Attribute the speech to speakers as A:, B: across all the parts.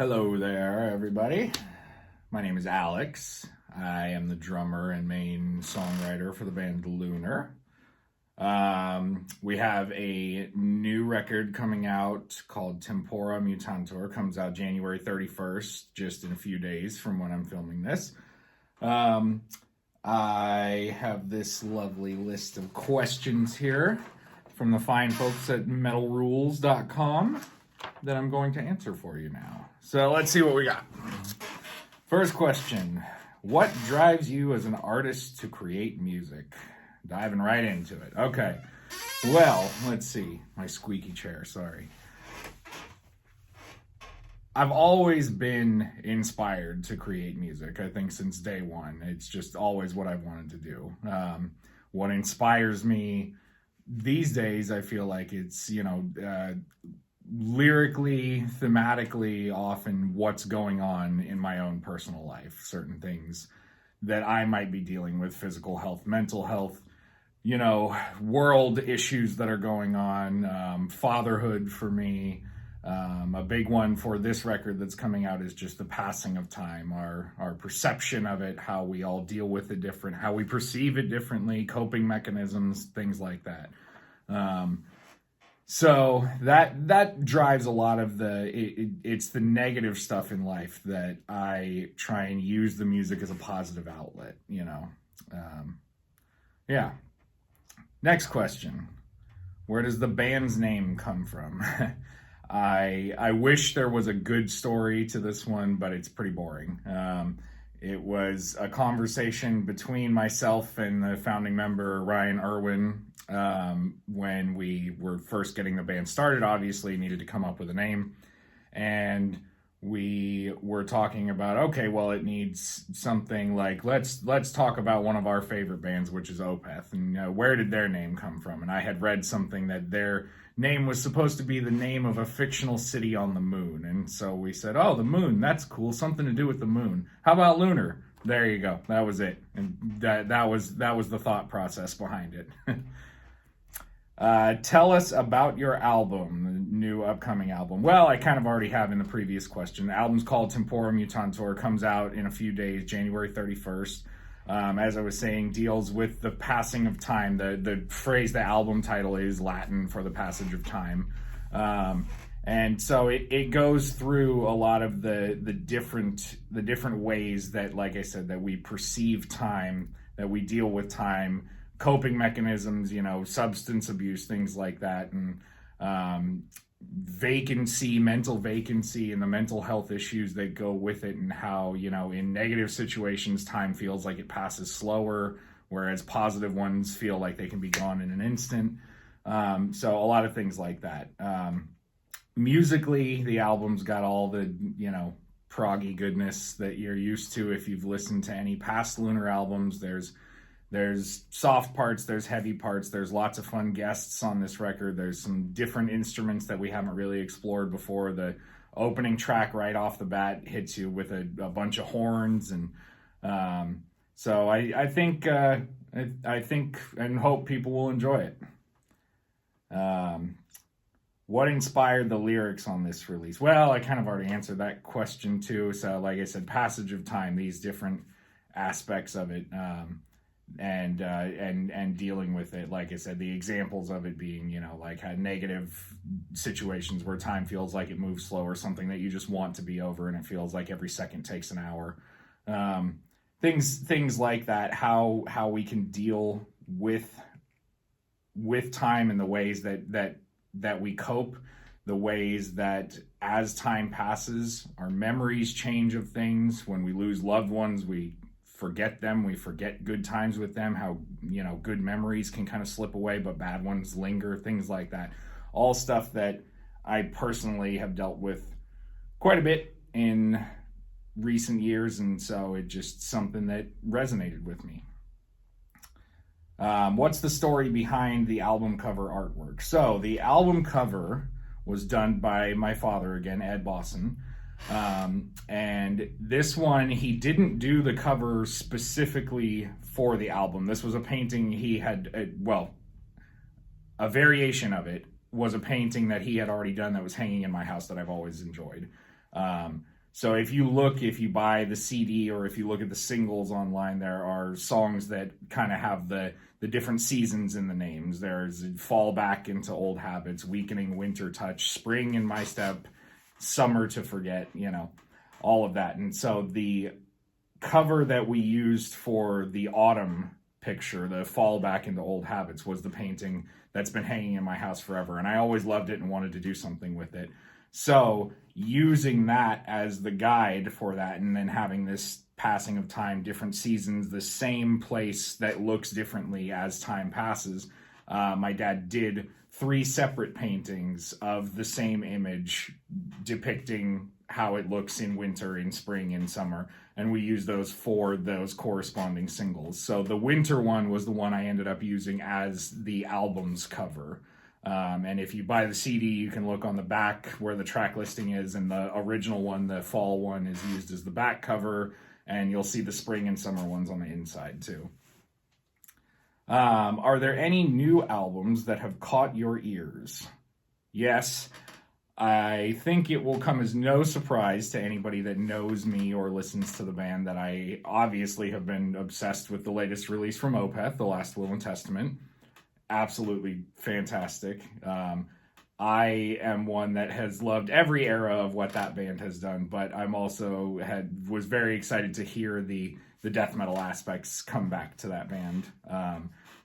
A: Hello there, everybody. My name is Alex. I am the drummer and main songwriter for the band Lunar. We have a new record coming out called Tempora Mutantur. Comes out January 31st, just in a few days from when I'm filming this. I have this lovely list of questions here from the fine folks at metalrules.com that I'm going to answer for you now. So let's see what we got. First question. What drives you as an artist to create music? Diving right into it. Okay. Well, let's see. My squeaky chair, sorry. I've always been inspired to create music, I think, since day one. It's just always what I've wanted to do. What inspires me these days, I feel like it's, lyrically, thematically, often what's going on in my own personal life. Certain things that I might be dealing with, physical health, mental health, world issues that are going on, fatherhood for me. A big one for this record that's coming out is just the passing of time, our perception of it, how we all deal with it different, how we perceive it differently, coping mechanisms, things like that. So that drives a lot of it's the negative stuff in life that I try and use the music as a positive outlet, Yeah. Next question. Where does the band's name come from? I wish there was a good story to this one, but it's pretty boring. It was a conversation between myself and the founding member, Ryan Erwin, when we were first getting the band started. Obviously needed to come up with a name, and we were talking about, okay, well, it needs something like, let's talk about one of our favorite bands, which is Opeth, and where did their name come from? And I had read something that their name was supposed to be the name of a fictional city on the moon. And so we said, oh, the moon, that's cool, something to do with the moon. How about Lunar? There you go. That was it. And that was the thought process behind it. Tell us about your album, the new upcoming album. Well, I kind of already have in the previous question. The album's called Tempora Mutantur, comes out in a few days, January 31st. As I was saying, deals with the passing of time. The phrase, the album title, is Latin for the passage of time. And so it goes through a lot of the different ways that, like I said, that we perceive time, that we deal with time, coping mechanisms, substance abuse, things like that, and mental vacancy, and the mental health issues that go with it, and how, in negative situations, time feels like it passes slower, whereas positive ones feel like they can be gone in an instant. So a lot of things like that. Musically, the album's got all the, proggy goodness that you're used to if you've listened to any past Lunar albums. There's soft parts, there's heavy parts, there's lots of fun guests on this record. There's some different instruments that we haven't really explored before. The opening track right off the bat hits you with a bunch of horns, and so I think and hope people will enjoy it. What inspired the lyrics on this release? Well, I kind of already answered that question too. So, like I said, passage of time, these different aspects of it. And dealing with it, like I said, the examples of it being, like how negative situations where time feels like it moves slower, something that you just want to be over, and it feels like every second takes an hour. Things like that. How we can deal with time in the ways that we cope, the ways that as time passes, our memories change of things. When we lose loved ones, we forget them, we forget good times with them, how good memories can kind of slip away but bad ones linger, things like that. All stuff that I personally have dealt with quite a bit in recent years, and so it's just something that resonated with me. What's the story behind the album cover artwork? So the album cover was done by my father again, Ed Bosson. And this one, he didn't do the cover specifically for the album. This was a painting he had, a variation of it was a painting that he had already done that was hanging in my house that I've always enjoyed. So if you buy the CD or if you look at the singles online, there are songs that kind of have the different seasons in the names. There's Fall Back into Old Habits, Weakening Winter Touch, Spring in My Step, Summer to Forget, all of that. And so the cover that we used for the autumn picture, the Fall Back into Old Habits, was the painting that's been hanging in my house forever. And I always loved it and wanted to do something with it. So using that as the guide for that, and then having this passing of time, different seasons, the same place that looks differently as time passes. My dad did 3 separate paintings of the same image depicting how it looks in winter, in spring, in summer, and we use those for those corresponding singles. So the winter one was the one I ended up using as the album's cover. And if you buy the CD, you can look on the back where the track listing is, and the original one, the fall one, is used as the back cover, and you'll see the spring and summer ones on the inside too. Are there any new albums that have caught your ears? Yes. I think it will come as no surprise to anybody that knows me or listens to the band that I obviously have been obsessed with the latest release from Opeth, The Last Will and Testament. Absolutely fantastic. I am one that has loved every era of what that band has done, but I'm also was very excited to hear the death metal aspects come back to that band.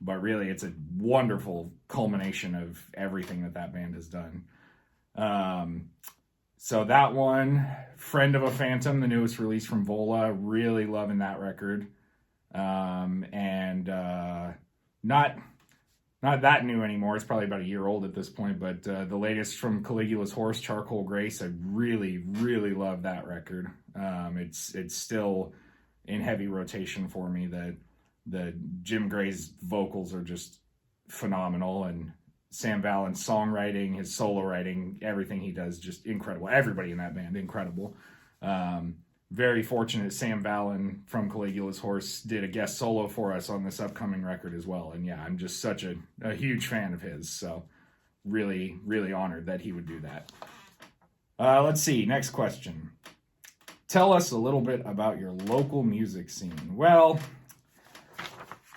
A: But really, it's a wonderful culmination of everything that band has done. So that one, Friend of a Phantom, the newest release from Vola, really loving that record. Not that new anymore. It's probably about a year old at this point, but the latest from Caligula's Horse, Charcoal Grace, I really, really love that record. It's still in heavy rotation for me. The Jim Gray's vocals are just phenomenal, and Sam Vallin's songwriting, his solo writing, everything he does, just incredible. Everybody in that band, incredible. Very fortunate Sam Vallin from Caligula's Horse did a guest solo for us on this upcoming record as well. And yeah, I'm just such a huge fan of his. So really, really honored that he would do that. Let's see. Next question. Tell us a little bit about your local music scene. Well,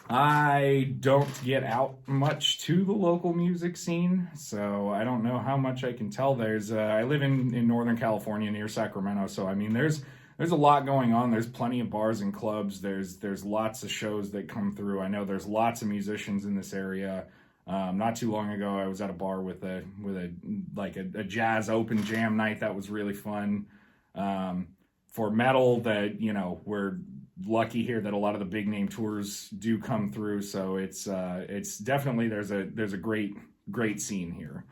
A: I don't get out much to the local music scene, so I don't know how much I can tell. I live in Northern California near Sacramento, so I mean, there's a lot going on. There's plenty of bars and clubs. There's lots of shows that come through. I know there's lots of musicians in this area. Not too long ago, I was at a bar with a jazz open jam night that was really fun. For metal, we're lucky here that a lot of the big name tours do come through. So it's definitely there's a great scene here.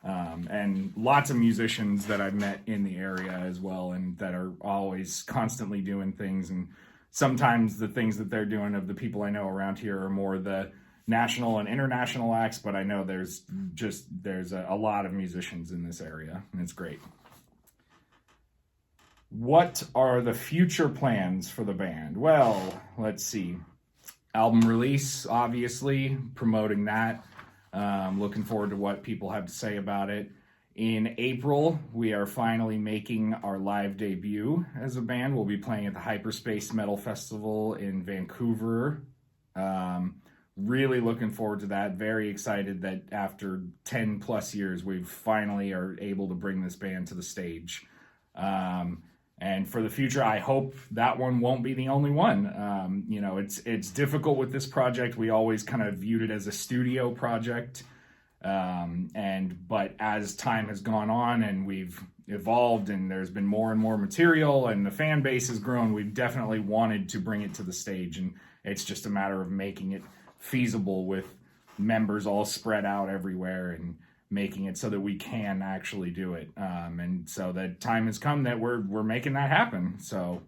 A: And lots of musicians that I've met in the area as well, and that are always constantly doing things. And sometimes the things that they're doing, of the people I know around here, are more the national and international acts, but I know there's a lot of musicians in this area, and it's great. What are the future plans for the band? Well, let's see. Album release, obviously, promoting that. Looking forward to what people have to say about it. In April, we are finally making our live debut as a band. We'll be playing at the Hyperspace Metal Festival in Vancouver. Really looking forward to that. Very excited that after 10 plus years, we finally are able to bring this band to the stage. And for the future, I hope that one won't be the only one. It's difficult with this project. We always kind of viewed it as a studio project. But as time has gone on and we've evolved and there's been more and more material and the fan base has grown, we've definitely wanted to bring it to the stage. And it's just a matter of making it feasible with members all spread out everywhere and making it so that we can actually do it. And so that time has come that we're making that happen. So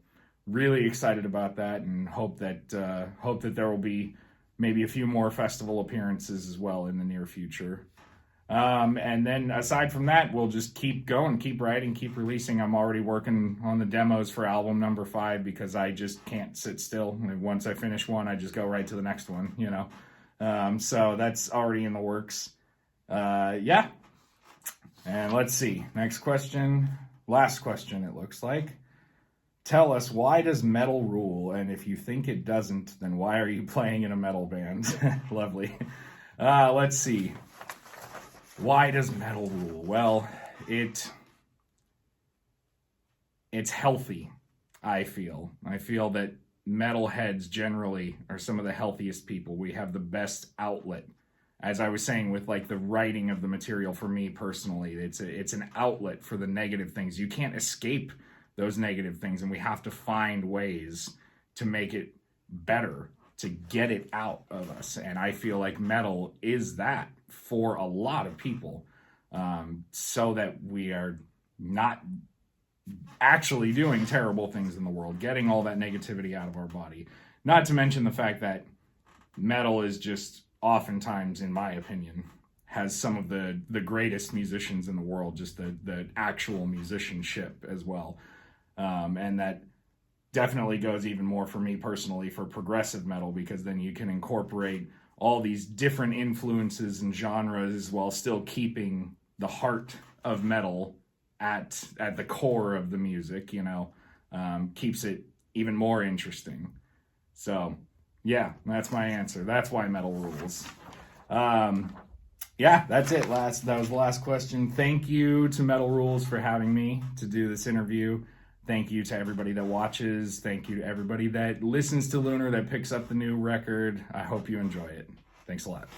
A: really excited about that, and hope that there will be maybe a few more festival appearances as well in the near future. And then aside from that, we'll just keep going, keep writing, keep releasing. I'm already working on the demos for album number 5 because I just can't sit still. Once I finish one, I just go right to the next one, so that's already in the works. And let's see. Next question. Last question, it looks like. Tell us, why does metal rule? And if you think it doesn't, then why are you playing in a metal band? Lovely. Let's see. Why does metal rule? Well, it's healthy, I feel. I feel that metalheads generally are some of the healthiest people. We have the best outlet. As I was saying with like the writing of the material, for me personally, it's an outlet for the negative things. You can't escape those negative things, and we have to find ways to make it better, to get it out of us. And I feel like metal is that for a lot of people, so that we are not actually doing terrible things in the world, getting all that negativity out of our body. Not to mention the fact that metal is just oftentimes, in my opinion, has some of the greatest musicians in the world, just the actual musicianship as well. And that definitely goes even more for me personally for progressive metal, because then you can incorporate all these different influences and genres while still keeping the heart of metal at the core of the music, you know. Keeps it even more interesting. So yeah, that's my answer. That's why metal rules. Yeah, that's it. That was the last question. Thank you to Metal Rules for having me to do this interview. Thank you to everybody that watches. Thank you to everybody that listens to Lunar, that picks up the new record. I hope you enjoy it. Thanks a lot.